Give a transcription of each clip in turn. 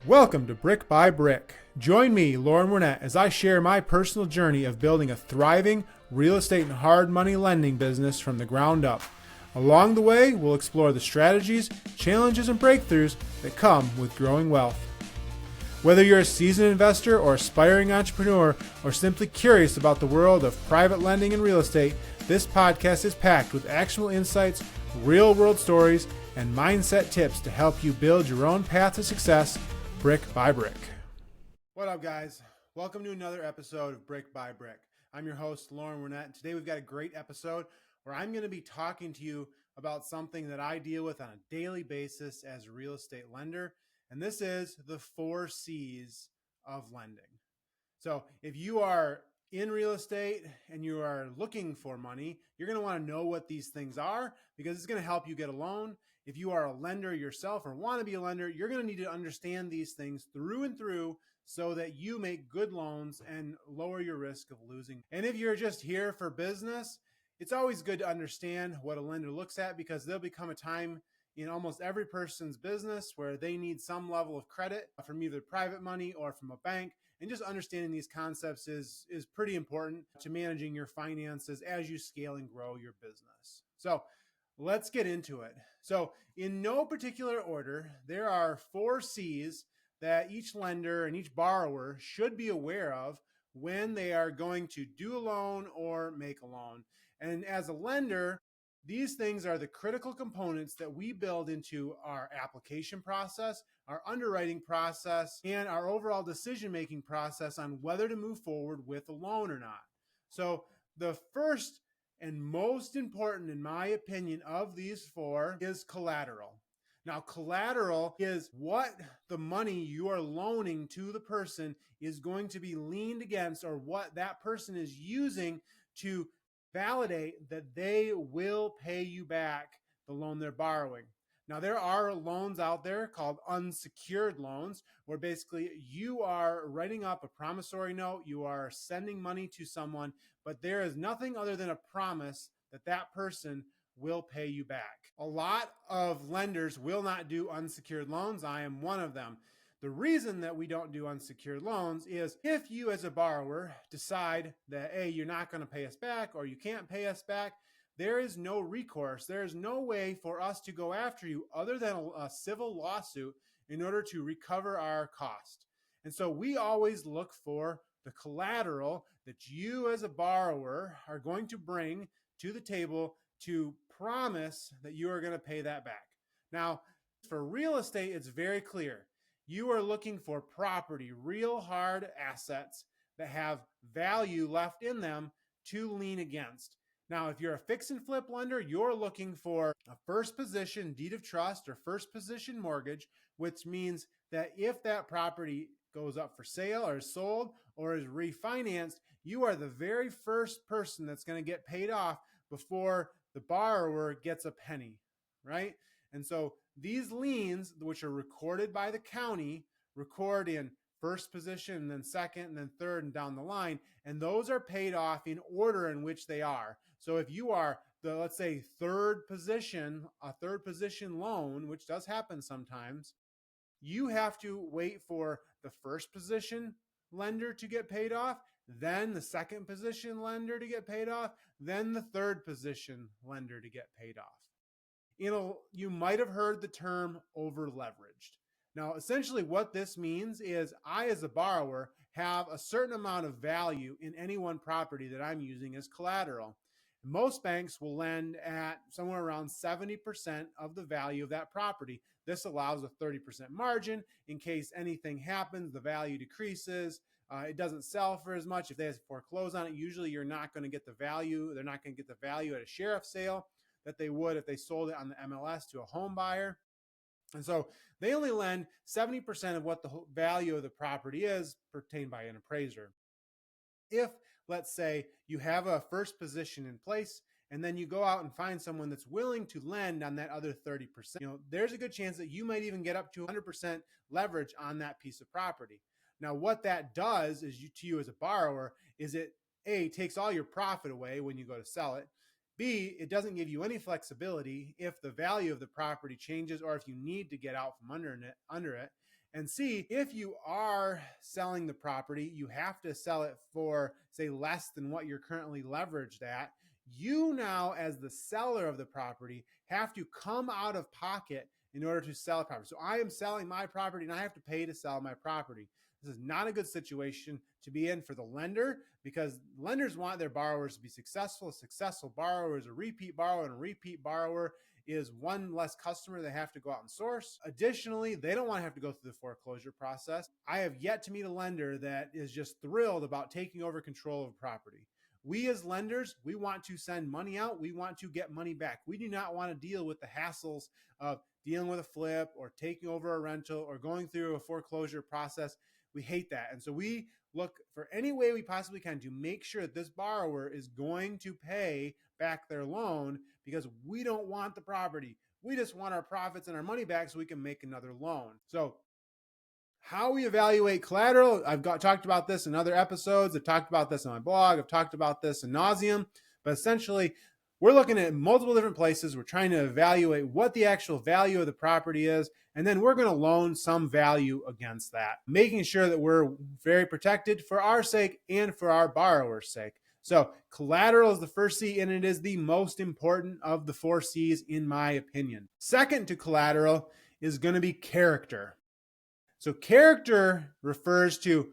Welcome to Brick by Brick. Join me, Lauren Winnett, as I share my personal journey of building a thriving real estate and hard money lending business from the ground up. Along the way, we'll explore the strategies, challenges, and breakthroughs that come with growing wealth. Whether you're a seasoned investor or aspiring entrepreneur, or simply curious about the world of private lending and real estate, this podcast is packed with actionable insights, real-world stories, and mindset tips to help you build your own path to success brick by brick. What up, guys? Welcome to another episode of Brick by Brick. I'm your host, Lauren Winnett, and today we've got a great episode where I'm going to be talking to you about something that I deal with on a daily basis as a real estate lender, and this is the 4 C's of lending. So if you are in real estate and you are looking for money, you're going to want to know what these things are because it's going to help you get a loan. If you are a lender yourself or want to be a lender, you're going to need to understand these things through and through so that you make good loans and lower your risk of losing. And if you're just here for business, it's always good to understand what a lender looks at because there'll become a time in almost every person's business where they need some level of credit from either private money or from a bank. And just understanding these concepts is pretty important to managing your finances as you scale and grow your business. So let's get into it. So in no particular order, there are 4 C's that each lender and each borrower should be aware of when they are going to do a loan or make a loan. And as a lender, these things are the critical components that we build into our application process, our underwriting process, and our overall decision-making process on whether to move forward with a loan or not. So the first and most important, in my opinion, of these 4 is collateral. Now, collateral is what the money you are loaning to the person is going to be leaned against, or what that person is using to validate that they will pay you back the loan they're borrowing. Now, there are loans out there called unsecured loans where basically you are writing up a promissory note, you are sending money to someone, but there is nothing other than a promise that that person will pay you back. A lot of lenders will not do unsecured loans. I am one of them. The reason that we don't do unsecured loans is if you as a borrower decide that, hey, you're not going to pay us back or you can't pay us back, there is no recourse. There is no way for us to go after you other than a civil lawsuit in order to recover our cost. And so we always look for the collateral that you as a borrower are going to bring to the table to promise that you are going to pay that back. Now, for real estate, it's very clear. You are looking for property, real hard assets that have value left in them to lean against. Now, if you're a fix and flip lender, you're looking for a first position deed of trust or first position mortgage, which means that if that property goes up for sale or is sold or is refinanced, you are the very first person that's going to get paid off before the borrower gets a penny, right? And so these liens, which are recorded by the county, record in first position, and then second, and then third, and down the line. And those are paid off in order in which they are. So if you are the, let's say, third position, a third position loan, which does happen sometimes, you have to wait for the first position lender to get paid off, then the second position lender to get paid off, then the third position lender to get paid off. You might have heard the term over leveraged. Now, essentially what this means is I, as a borrower, have a certain amount of value in any one property that I'm using as collateral. Most banks will lend at somewhere around 70% of the value of that property. This allows a 30% margin in case anything happens, the value decreases, it doesn't sell for as much. If they have to foreclose on it, usually you're not going to get the value. They're not going to get the value at a sheriff sale that they would if they sold it on the MLS to a home buyer. And so they only lend 70% of what the value of the property is pertained by an appraiser. If, let's say, you have a first position in place and then you go out and find someone that's willing to lend on that other 30%, there's a good chance that you might even get up to 100% leverage on that piece of property. Now, what that does is to you as a borrower is it, A, takes all your profit away when you go to sell it. B, it doesn't give you any flexibility if the value of the property changes or if you need to get out from under it. And C, if you are selling the property, you have to sell it for, say, less than what you're currently leveraged at. You now, as the seller of the property, have to come out of pocket in order to sell a property. So I am selling my property and I have to pay to sell my property. This is not a good situation to be in for the lender, because lenders want their borrowers to be successful. A successful borrower is a repeat borrower, and a repeat borrower is one less customer they have to go out and source. Additionally, they don't want to have to go through the foreclosure process. I have yet to meet a lender that is just thrilled about taking over control of property. We as lenders, we want to send money out. We want to get money back. We do not want to deal with the hassles of dealing with a flip or taking over a rental or going through a foreclosure process. We hate that. And so we look for any way we possibly can to make sure that this borrower is going to pay back their loan, because we don't want the property. We just want our profits and our money back so we can make another loan. So how we evaluate collateral, I've talked about this in other episodes. I've talked about this on my blog. I've talked about this ad nauseum. But essentially, we're looking at multiple different places. We're trying to evaluate what the actual value of the property is, and then we're going to loan some value against that, making sure that we're very protected for our sake and for our borrower's sake. So collateral is the first C, and it is the most important of the 4 C's in my opinion. Second to collateral is going to be character. So character refers to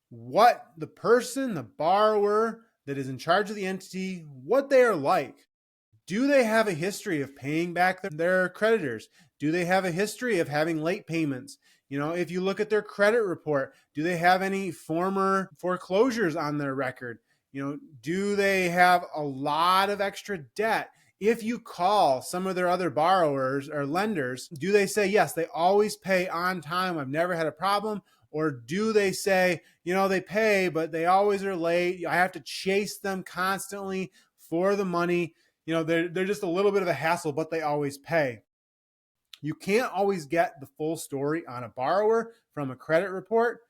what the person, the borrower that is in charge of the entity, what they are like. Do they have a history of paying back their creditors? Do they have a history of having late payments? If you look at their credit report, do they have any former foreclosures on their record? Do they have a lot of extra debt? If you call some of their other borrowers or lenders, do they say, yes, they always pay on time, I've never had a problem? Or do they say, they pay, but they always are late, I have to chase them constantly for the money? They're just a little bit of a hassle, but they always pay. You can't always get the full story on a borrower from a credit report,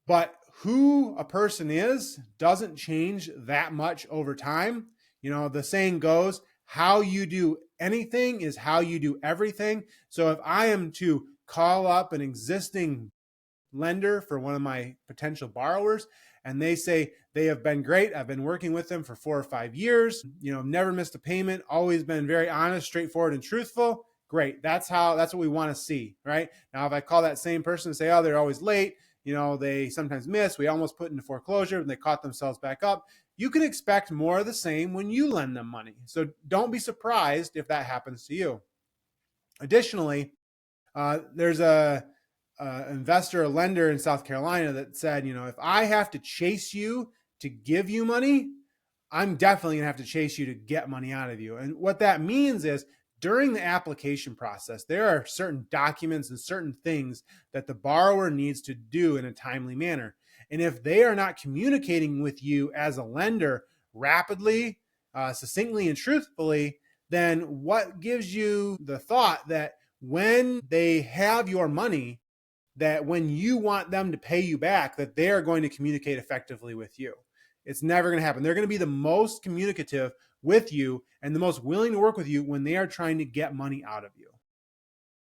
but who a person is doesn't change that much over time. The saying goes, how you do anything is how you do everything. So if I am to call up an existing lender for one of my potential borrowers, and they say they have been great, I've been working with them for 4 or 5 years, never missed a payment, always been very honest, straightforward, and truthful, great. That's what we want to see, right? Now, if I call that same person and say, oh, they're always late, they sometimes miss, we almost put into foreclosure, and they caught themselves back up, you can expect more of the same when you lend them money. So don't be surprised if that happens to you. Additionally, there's a investor, a lender in South Carolina that said, if I have to chase you to give you money, I'm definitely gonna have to chase you to get money out of you. And what that means is, during the application process, there are certain documents and certain things that the borrower needs to do in a timely manner. And if they are not communicating with you as a lender rapidly, succinctly, and truthfully, then what gives you the thought that when they have your money, that when you want them to pay you back, that they are going to communicate effectively with you? It's never going to happen. They're going to be the most communicative with you and the most willing to work with you when they are trying to get money out of you.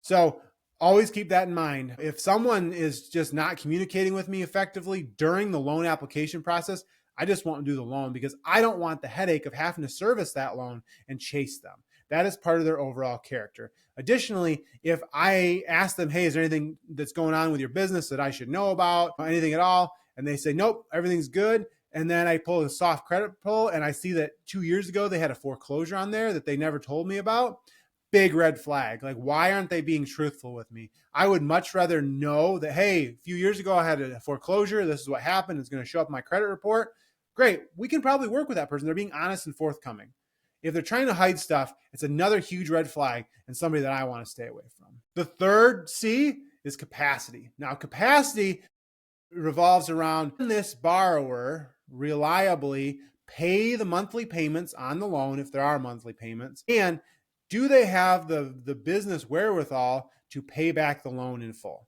So always keep that in mind. If someone is just not communicating with me effectively during the loan application process, I just won't do the loan, because I don't want the headache of having to service that loan and chase them. That is part of their overall character. Additionally, if I ask them, hey, is there anything that's going on with your business that I should know about, anything at all? And they say, nope, everything's good. And then I pull a soft credit pull and I see that 2 years ago they had a foreclosure on there that they never told me about. Big red flag. Like, why aren't they being truthful with me? I would much rather know that, hey, a few years ago I had a foreclosure. This is what happened. It's going to show up in my credit report. Great. We can probably work with that person. They're being honest and forthcoming. If they're trying to hide stuff, it's another huge red flag and somebody that I want to stay away from. The third C is capacity. Now, capacity revolves around this borrower reliably pay the monthly payments on the loan, if there are monthly payments, and do they have the business wherewithal to pay back the loan in full?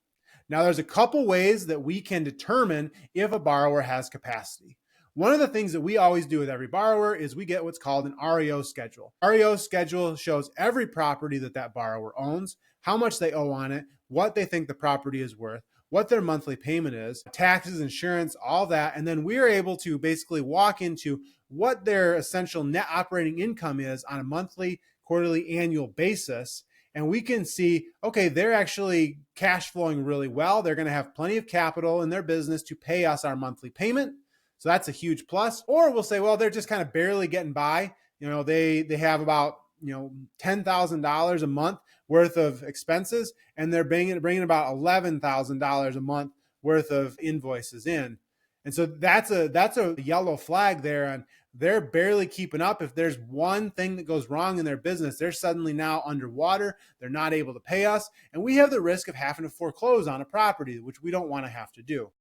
Now, there's a couple ways that we can determine if a borrower has capacity. One of the things that we always do with every borrower is we get what's called an REO schedule. REO schedule shows every property that borrower owns, how much they owe on it, what they think the property is worth, what their monthly payment is, taxes, insurance, all that. And then we're able to basically walk into what their essential net operating income is on a monthly, quarterly, annual basis. And we can see, okay, they're actually cash flowing really well. They're going to have plenty of capital in their business to pay us our monthly payment. So that's a huge plus. Or we'll say, well, they're just kind of barely getting by. They have about $10,000 a month worth of expenses, and they're bringing about $11,000 a month worth of invoices in. And so that's a yellow flag there, and they're barely keeping up. If there's one thing that goes wrong in their business, they're suddenly now underwater. They're not able to pay us, and we have the risk of having to foreclose on a property, which we don't want to have to do.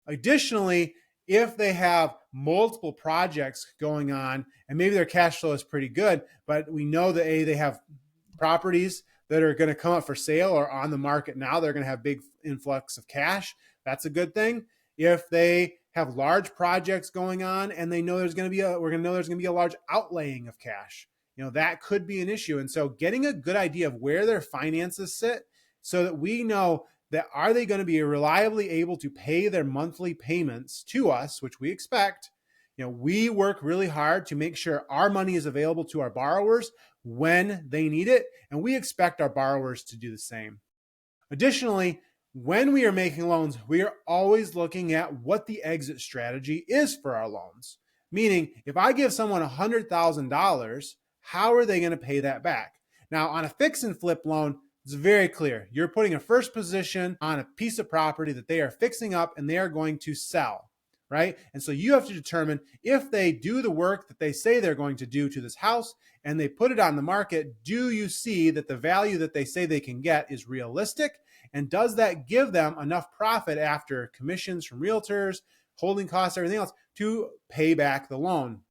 Additionally, if they have multiple projects going on and maybe their cash flow is pretty good, but we know that they have properties that are going to come up for sale or on the market now, they're going to have big influx of cash. That's a good thing. If they have large projects going on and they know we're going to be a large outlaying of cash, that could be an issue. And so getting a good idea of where their finances sit so that we know that are they going to be reliably able to pay their monthly payments to us, which we expect. We work really hard to make sure our money is available to our borrowers when they need it, and we expect our borrowers to do the same. Additionally, when we are making loans, we are always looking at what the exit strategy is for our loans. Meaning, if I give someone $100,000, how are they going to pay that back? Now, on a fix and flip loan, it's very clear. You're putting a first position on a piece of property that they are fixing up and they are going to sell, right? And so you have to determine if they do the work that they say they're going to do to this house and they put it on the market, do you see that the value that they say they can get is realistic? And does that give them enough profit after commissions from realtors, holding costs, everything else to pay back the loan?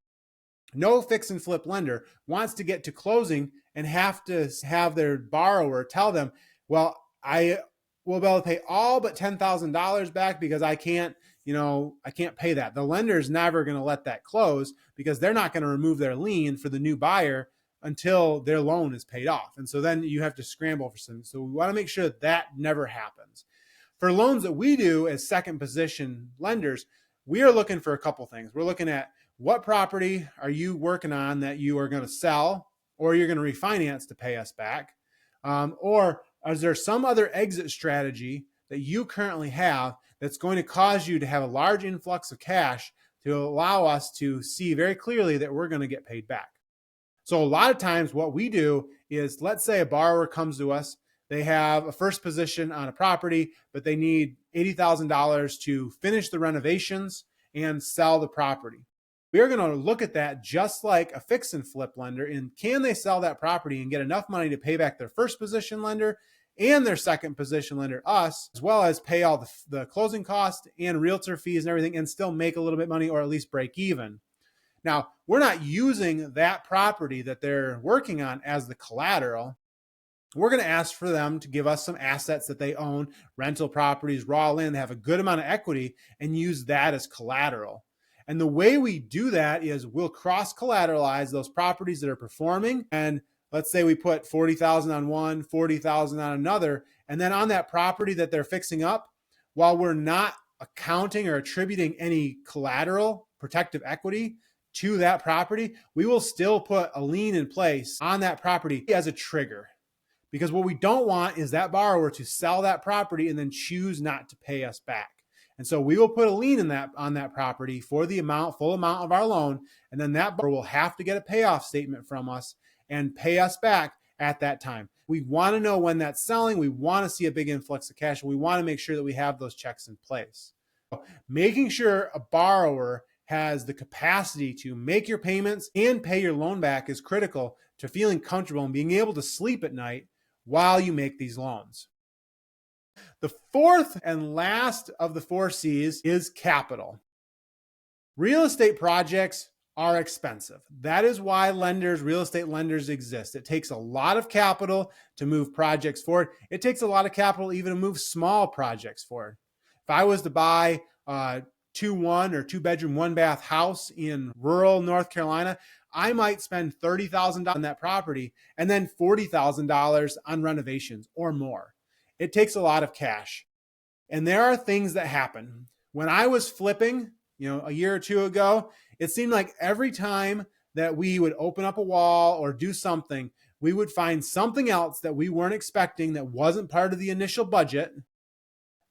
No fix and flip lender wants to get to closing and have to have their borrower tell them, well, I will be able to pay all but $10,000 back because I can't pay that. The lender's never going to let that close because they're not going to remove their lien for the new buyer until their loan is paid off. And so then you have to scramble for something. So we want to make sure that never happens. For loans that we do as second position lenders, we are looking for a couple things. We're looking at what property are you working on that you are going to sell or you're going to refinance to pay us back? Or is there some other exit strategy that you currently have that's going to cause you to have a large influx of cash to allow us to see very clearly that we're going to get paid back? So a lot of times what we do is, let's say a borrower comes to us, they have a first position on a property, but they need $80,000 to finish the renovations and sell the property. We're going to look at that just like a fix and flip lender, and can they sell that property and get enough money to pay back their first position lender and their second position lender, us, as well as pay all the closing costs and realtor fees and everything and still make a little bit of money or at least break even. Now, we're not using that property that they're working on as the collateral. We're going to ask for them to give us some assets that they own, rental properties, raw land, have a good amount of equity, and use that as collateral. And the way we do that is we'll cross-collateralize those properties that are performing. And let's say we put $40,000 on one, $40,000 on another. And then on that property that they're fixing up, while we're not accounting or attributing any collateral, protective equity to that property, we will still put a lien in place on that property as a trigger. Because what we don't want is that borrower to sell that property and then choose not to pay us back. And so we will put a lien on that property for the full amount of our loan, and then that borrower will have to get a payoff statement from us and pay us back at that time. We want to know when that's selling. We want to see a big influx of cash. We want to make sure that we have those checks in place. So making sure a borrower has the capacity to make your payments and pay your loan back is critical to feeling comfortable and being able to sleep at night while you make these loans. The fourth and last of the 4 C's is capital. Real estate projects are expensive. That is why real estate lenders exist. It takes a lot of capital to move projects forward. It takes a lot of capital even to move small projects forward. If I was to buy a 2-1 or 2-bedroom, 1-bath house in rural North Carolina, I might spend $30,000 on that property and then $40,000 on renovations or more. it takes a lot of cash. And there are things that happen. When I was flipping, a year or two ago, it seemed like every time that we would open up a wall or do something, we would find something else that we weren't expecting that wasn't part of the initial budget,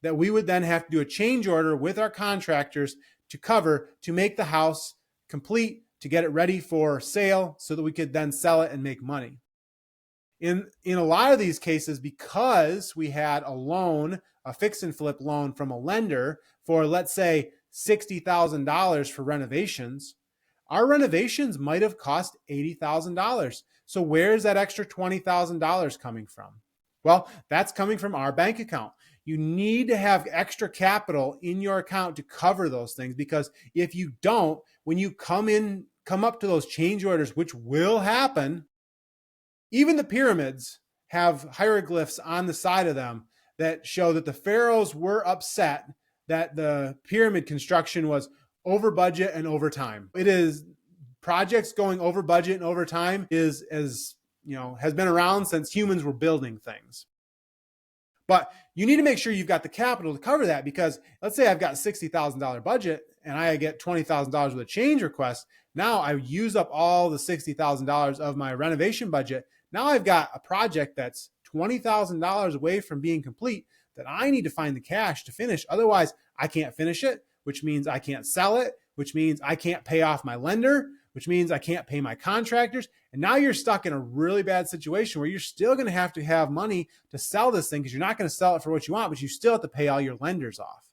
that we would then have to do a change order with our contractors to cover to make the house complete, to get it ready for sale so that we could then sell it and make money. In a lot of these cases, because we had a loan, a fix and flip loan from a lender for, let's say, $60,000 for renovations, our renovations might have cost $80,000. So where's that extra $20,000 coming from? Well, that's coming from our bank account. You need to have extra capital in your account to cover those things, because if you don't, when you come up to those change orders, which will happen, even the pyramids have hieroglyphs on the side of them that show that the pharaohs were upset that the pyramid construction was over budget and over time. It is projects going over budget and over time has been around since humans were building things. But you need to make sure you've got the capital to cover that, because let's say I've got a $60,000 budget and I get $20,000 with a change request. Now I use up all the $60,000 of my renovation budget. Now I've got a project that's $20,000 away from being complete that I need to find the cash to finish. Otherwise, I can't finish it, which means I can't sell it, which means I can't pay off my lender, which means I can't pay my contractors. And now you're stuck in a really bad situation where you're still going to have money to sell this thing, because you're not going to sell it for what you want, but you still have to pay all your lenders off.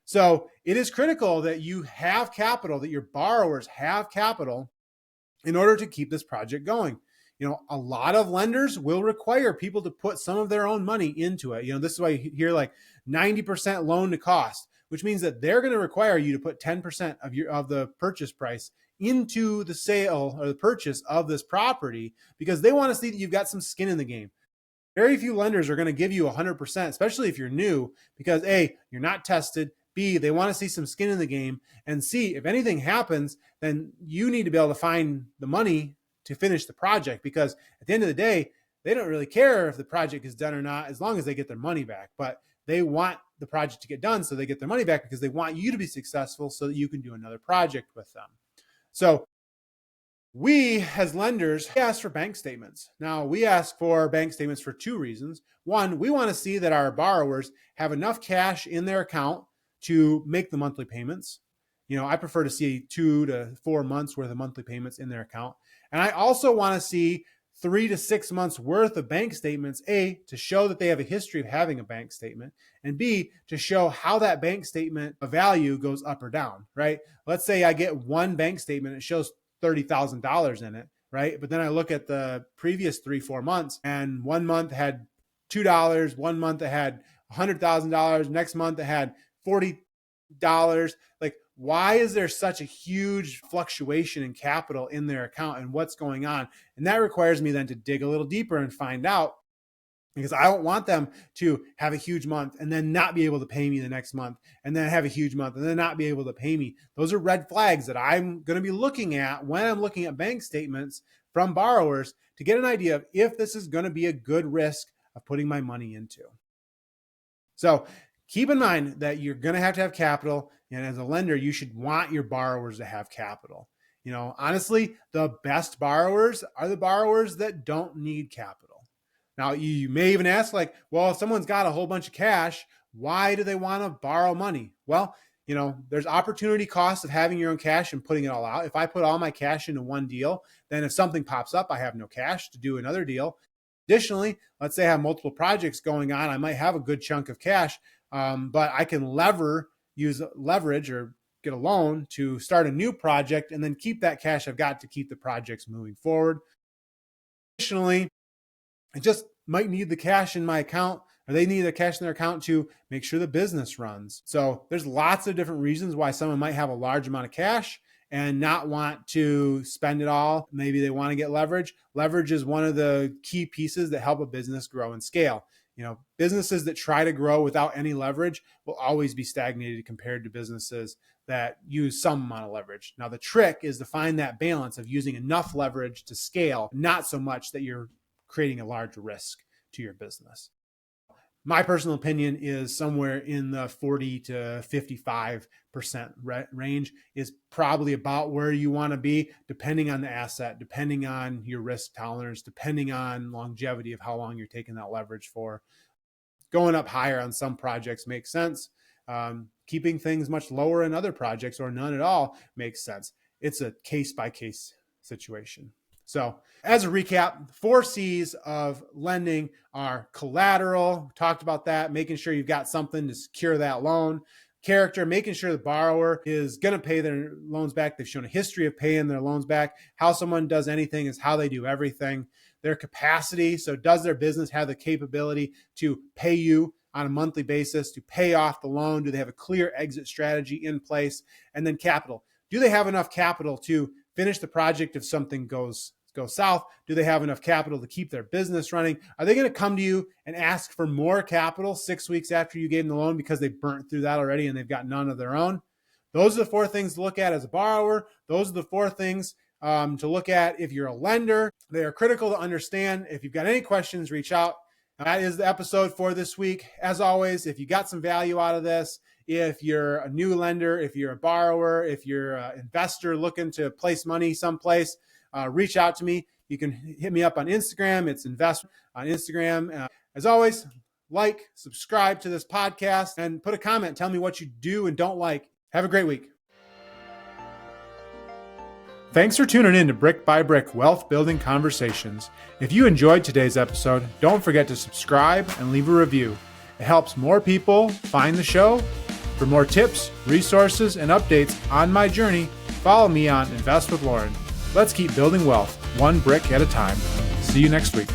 So it is critical that you have capital, that your borrowers have capital in order to keep this project going. A lot of lenders will require people to put some of their own money into it. This is why you hear like 90% loan to cost, which means that they're going to require you to put 10% of the purchase price into the sale or the purchase of this property, because they want to see that you've got some skin in the game. Very few lenders are going to give you 100%, especially if you're new, because A, you're not tested. B, they want to see some skin in the game, and C, if anything happens, then you need to be able to find the money to finish the project, because at the end of the day, they don't really care if the project is done or not, as long as they get their money back. But they want the project to get done so they get their money back, because they want you to be successful so that you can do another project with them. So we, as lenders, ask for bank statements. Now, we ask for bank statements for two reasons. One, we want to see that our borrowers have enough cash in their account to make the monthly payments. I prefer to see 2 to 4 months worth of monthly payments in their account. And I also want to see 3 to 6 months worth of bank statements, A, to show that they have a history of having a bank statement, and B, to show how that bank statement value goes up or down, right? Let's say I get one bank statement, it shows $30,000 in it, right? But then I look at the previous 3-4 months, and 1 month had $2, 1 month it had $100,000, next month it had $40. Like, why is there such a huge fluctuation in capital in their account, and what's going on? And that requires me then to dig a little deeper and find out, because I don't want them to have a huge month and then not be able to pay me the next month, and then have a huge month and then not be able to pay me. Those are red flags that I'm going to be looking at when I'm looking at bank statements from borrowers, to get an idea of if this is going to be a good risk of putting my money into. So keep in mind that you're going to have capital. And as a lender, you should want your borrowers to have capital. Honestly, the best borrowers are the borrowers that don't need capital. Now, you may even ask, like, well, if someone's got a whole bunch of cash, why do they want to borrow money? Well, there's opportunity costs of having your own cash and putting it all out. If I put all my cash into one deal, then if something pops up, I have no cash to do another deal. Additionally, let's say I have multiple projects going on, I might have a good chunk of cash, but I can use leverage or get a loan to start a new project, and then keep that cash I've got to keep the projects moving forward. Additionally, I just might need the cash in my account, or they need the cash in their account to make sure the business runs. So there's lots of different reasons why someone might have a large amount of cash and not want to spend it all. Maybe they want to get leverage. Leverage is one of the key pieces that help a business grow and scale. Businesses that try to grow without any leverage will always be stagnated compared to businesses that use some amount of leverage. Now, the trick is to find that balance of using enough leverage to scale, not so much that you're creating a large risk to your business. My personal opinion is somewhere in the 40 to 55% range is probably about where you want to be, depending on the asset, depending on your risk tolerance, depending on longevity of how long you're taking that leverage for. Going up higher on some projects makes sense. Keeping things much lower in other projects or none at all makes sense. It's a case-by-case situation. So as a recap, 4 C's of lending are collateral. Talked about that, making sure you've got something to secure that loan. Character, making sure the borrower is going to pay their loans back. They've shown a history of paying their loans back. How someone does anything is how they do everything. Their capacity, so does their business have the capability to pay you on a monthly basis, to pay off the loan? Do they have a clear exit strategy in place? And then capital. Do they have enough capital to finish the project if something goes south? Do they have enough capital to keep their business running? Are they going to come to you and ask for more capital 6 weeks after you gave them the loan because they burnt through that already and they've got none of their own? Those are the 4 things to look at as a borrower. Those are the 4 things to look at if you're a lender. They are critical to understand. If you've got any questions, reach out. That is the episode for this week. As always, if you got some value out of this, if you're a new lender, if you're a borrower, if you're an investor looking to place money someplace, reach out to me. You can hit me up on Instagram. It's invest on Instagram. As always, like, subscribe to this podcast, and put a comment. Tell me what you do and don't like. Have a great week. Thanks for tuning in to Brick by Brick Wealth Building Conversations. If you enjoyed today's episode, don't forget to subscribe and leave a review. It helps more people find the show. For more tips, resources, and updates on my journey, follow me on Invest with Lauren. Let's keep building wealth, one brick at a time. See you next week.